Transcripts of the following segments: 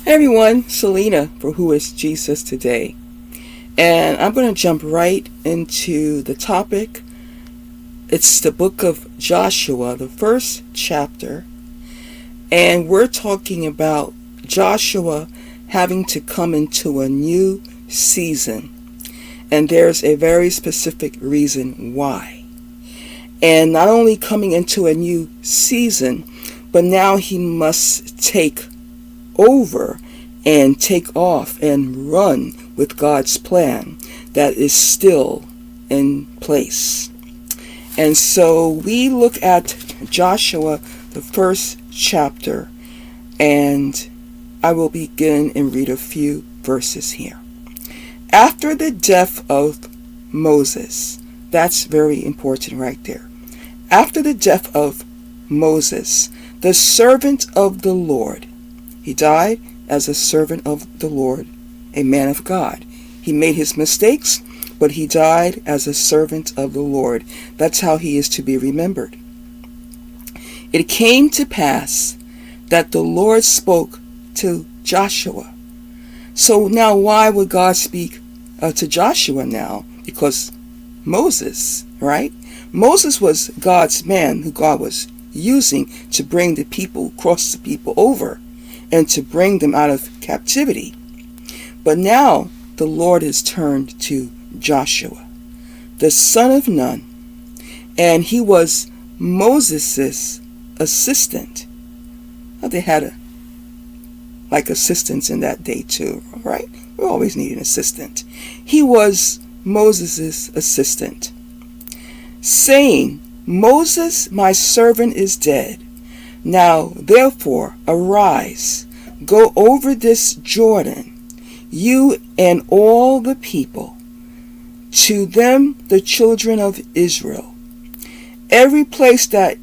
Hey everyone, Selena for Who is Jesus Today. And I'm going to jump right into the topic. It's the book of Joshua, the first chapter. And we're talking about Joshua having to come into a new season. And there's a very specific reason why. And not only coming into a new season, but now he must take over and take off and run with God's plan that is still in place. And so we look at Joshua, the first chapter, and I will begin and read a few verses here. After the death of Moses, that's very important right there. After the death of Moses, the servant of the Lord, he died as a servant of the Lord, a man of God. He made his mistakes, but he died as a servant of the Lord. That's how he is to be remembered. It came to pass that the Lord spoke to Joshua. So now why would God speak to Joshua now? Because Moses, right? Moses was God's man who God was using to bring the people, cross the people over, and to bring them out of captivity. But now the Lord has turned to Joshua, the son of Nun, and he was Moses' assistant. Well, they had assistants in that day too, right? We always need an assistant. He was Moses' assistant, saying, Moses, my servant, is dead. Now, therefore, arise, go over this Jordan, you and all the people, to them the children of Israel. Every place that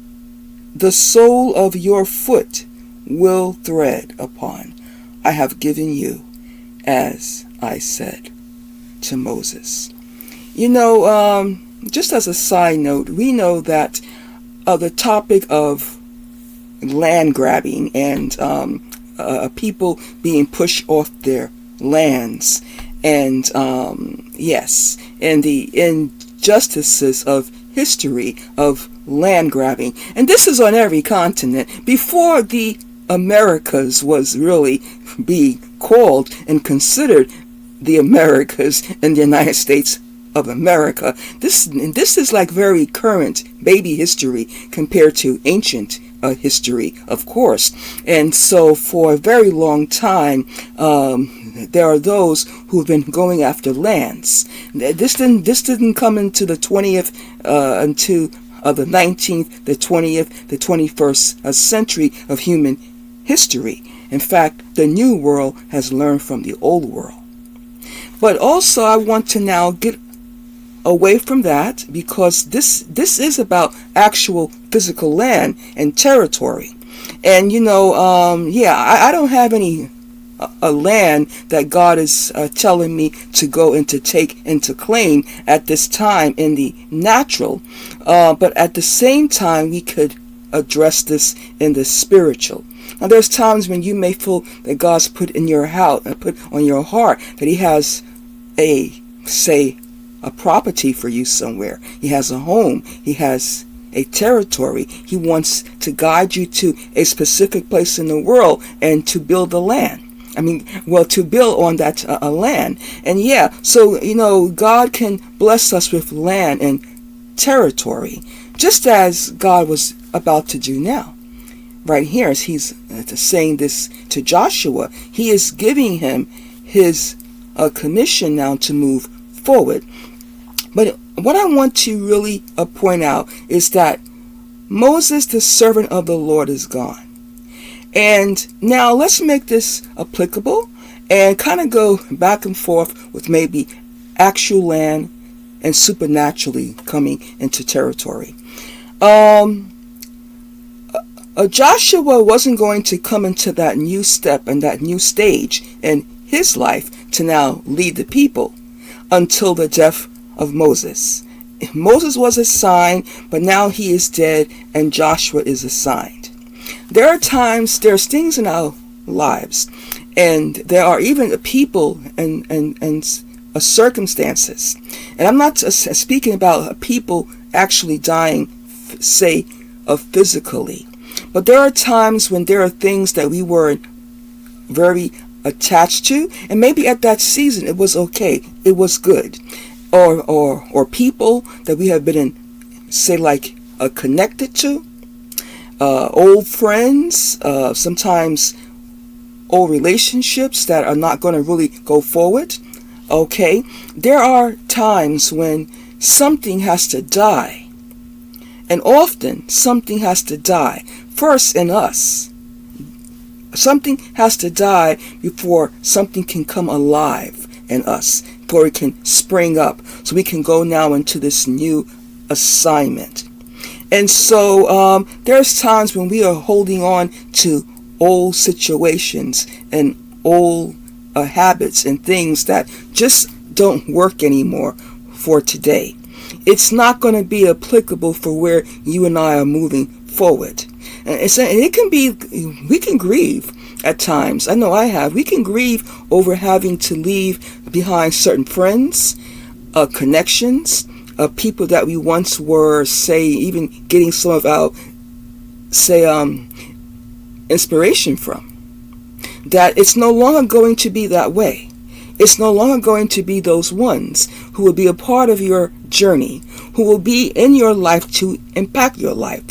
the sole of your foot will tread upon, I have given you, as I said to Moses. Just as a side note, we know that the topic of land grabbing and people being pushed off their lands, and and the injustices of history of land grabbing, and this is on every continent. Before the Americas was really being called and considered the Americas and the United States of America, this is like very current baby history compared to ancient history, of course. And so for a very long time, there are those who've been going after lands. This didn't come into the 20th, into the 19th, the 20th, the 21st century of human history. In fact, the new world has learned from the old world. But also, I want to now get away from that, because this is about actual physical land and territory. And I don't have any a land that God is telling me to go and to take and to claim at this time in the natural, but at the same time we could address this in the spiritual. Now, there's times when you may feel that God's put in your heart, put on your heart, that he has a property for you somewhere. He has a home. He has a territory. He wants to guide you to a specific place in the world and to build the land. To build on that land. And so, God can bless us with land and territory, just as God was about to do now. Right here, as he's saying this to Joshua, he is giving him his commission now to move forward. But what I want to really point out is that Moses, the servant of the Lord, is gone. And now let's make this applicable and kind of go back and forth with maybe actual land and supernaturally coming into territory. Joshua wasn't going to come into that new step and that new stage in his life to now lead the people until the death of Moses. Moses was assigned, but now he is dead and Joshua is assigned. There's things in our lives. And there are even people and circumstances. And I'm not speaking about people actually dying, say, physically. But there are times when there are things that we weren't very attached to, and maybe at that season it was okay, it was good, or people that we have been in, say, like connected to, old friends, sometimes old relationships that are not going to really go forward. Okay, there are times when something has to die, and often something has to die first in us. Something has to die before something can come alive in us, before it can spring up, so we can go now into this new assignment. And so there's times when we are holding on to old situations and old habits and things that just don't work anymore for today. It's not going to be applicable for where you and I are moving forward. And it can be, we can grieve at times. I know I have. We can grieve over having to leave behind certain friends, connections, people that we once were, say, even getting some of our, say, inspiration from. That it's no longer going to be that way. It's no longer going to be those ones who will be a part of your journey, who will be in your life to impact your life,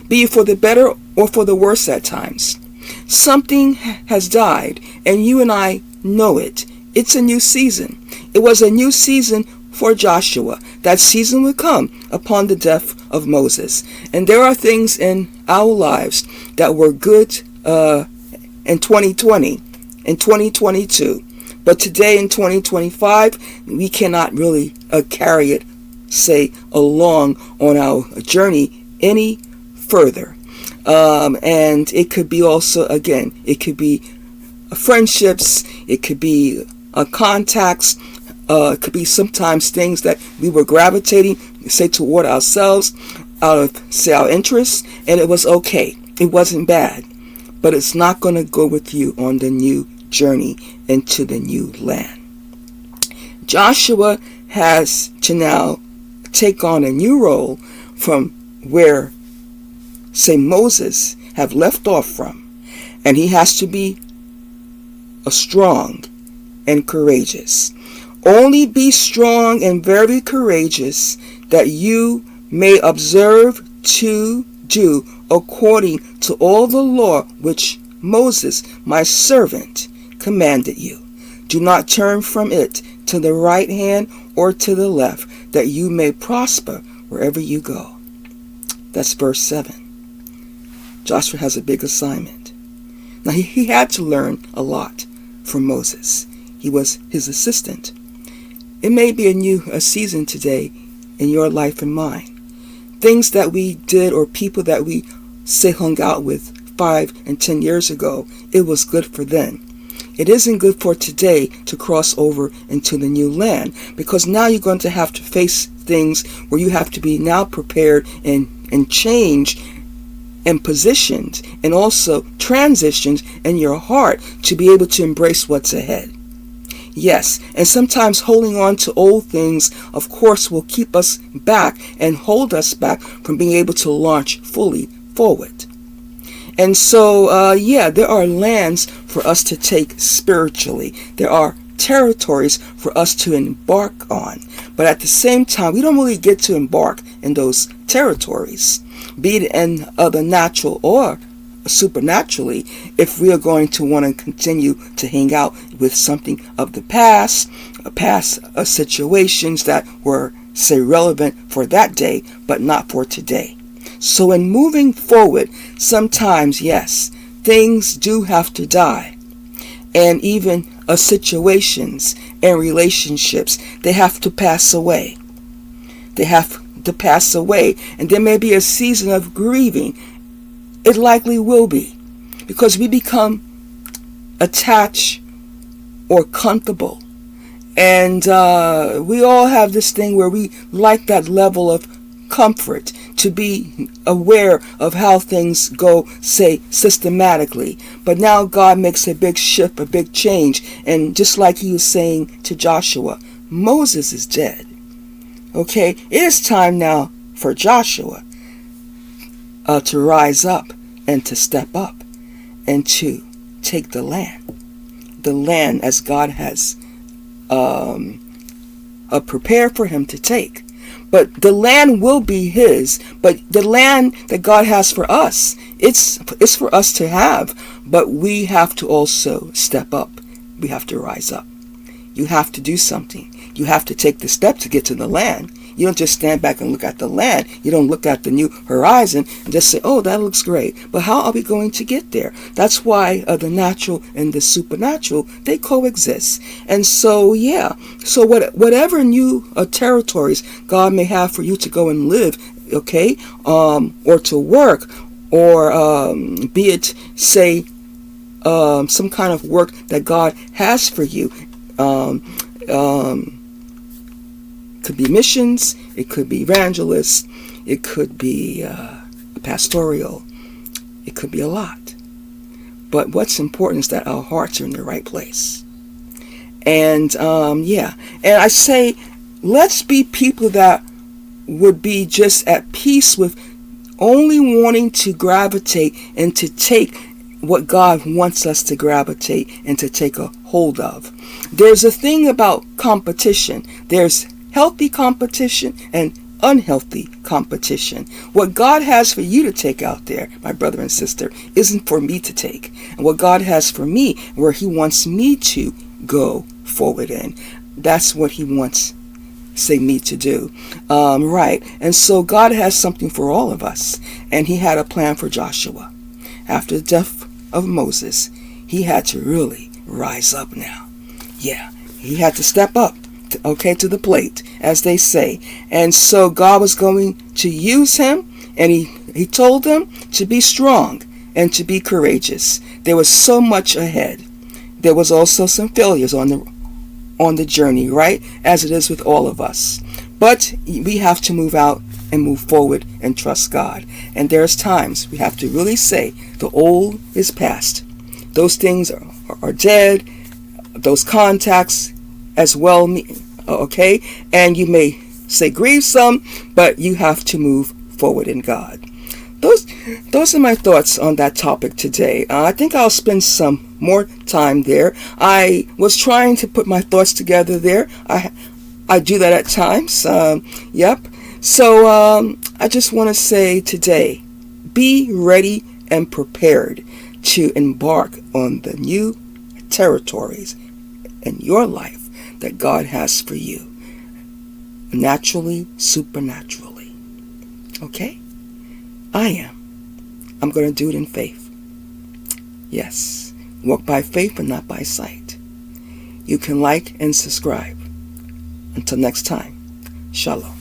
be it for the better or for the worse at times. Something has died, and you and I know it. It's a new season. It was a new season for Joshua. That season would come upon the death of Moses. And there are things in our lives that were good in 2020, in 2022. But today in 2025, we cannot really carry it, say, along on our journey any further. And it could be also, again, it could be friendships, it could be contacts, it could be sometimes things that we were gravitating, say, toward ourselves, out of, say, our interests, and it was okay. It wasn't bad. But it's not going to go with you on the new journey into the new land. Joshua has to now take on a new role from where, say, Moses have left off from. And he has to be strong and courageous. Only be strong and very courageous, that you may observe to do according to all the law which Moses, my servant, commanded you. Do not turn from it to the right hand or to the left, that you may prosper wherever you go. That's verse 7. Joshua has a big assignment. Now he had to learn a lot from Moses. He was his assistant. It may be a season today in your life and mine. Things that we did or people that we, say, hung out with 5 and 10 years ago, it was good for then. It isn't good for today to cross over into the new land, because now you're going to have to face things where you have to be now prepared and change and positioned and also transitioned in your heart to be able to embrace what's ahead. Yes, and sometimes holding on to old things, of course, will keep us back and hold us back from being able to launch fully forward. And so, there are lands for us to take spiritually. There are territories for us to embark on. But at the same time, we don't really get to embark in those territories, be it in the natural or supernaturally, if we are going to want to continue to hang out with something of the past situations that were, say, relevant for that day, but not for today. So in moving forward, sometimes, yes, things do have to die. And even situations and relationships, they have to pass away. They have to pass away. And there may be a season of grieving. It likely will be, because we become attached or comfortable. And we all have this thing where we like that level of comfort, to be aware of how things go, say, systematically. But now God makes a big shift, a big change. And just like he was saying to Joshua, Moses is dead. Okay, it is time now for Joshua to rise up and to step up and to take the land as God has prepared for him to take. But the land will be his. But the land that God has for us, it's for us to have. But we have to also step up. We have to rise up. You have to do something. You have to take the step to get to the land. You don't just stand back and look at the land. You don't look at the new horizon and just say, oh, that looks great. But how are we going to get there? That's why the natural and the supernatural, they coexist. And so, yeah. So whatever new territories God may have for you to go and live, okay, or to work, or be it, say, some kind of work that God has for you, could be missions, it could be evangelists, it could be pastoral, it could be a lot. But what's important is that our hearts are in the right place. And and I say, let's be people that would be just at peace with only wanting to gravitate and to take what God wants us to gravitate and to take a hold of. There's a thing about competition. There's healthy competition and unhealthy competition. What God has for you to take out there, my brother and sister, isn't for me to take. And what God has for me, where he wants me to go forward in, that's what he wants, say, me to do. Right. And so God has something for all of us. And he had a plan for Joshua. After the death of Moses, he had to really rise up now. Yeah, he had to step up, to the plate, as they say. And so God was going to use him, and he told them to be strong and to be courageous. There was so much ahead. There was also some failures on the journey, right? As it is with all of us. But we have to move out and move forward and trust God. And there's times we have to really say the old is past. Those things are dead. Those contacts as well, okay? And you may say grieve some, but you have to move forward in God. Those are my thoughts on that topic today. I think I'll spend some more time there. I was trying to put my thoughts together there. I do that at times. Yep. So I just want to say today, be ready and prepared to embark on the new territories in your life that God has for you, naturally, supernaturally. Okay? I'm going to do it in faith. Yes. Walk by faith and not by sight. You can like and subscribe. Until next time, Shalom.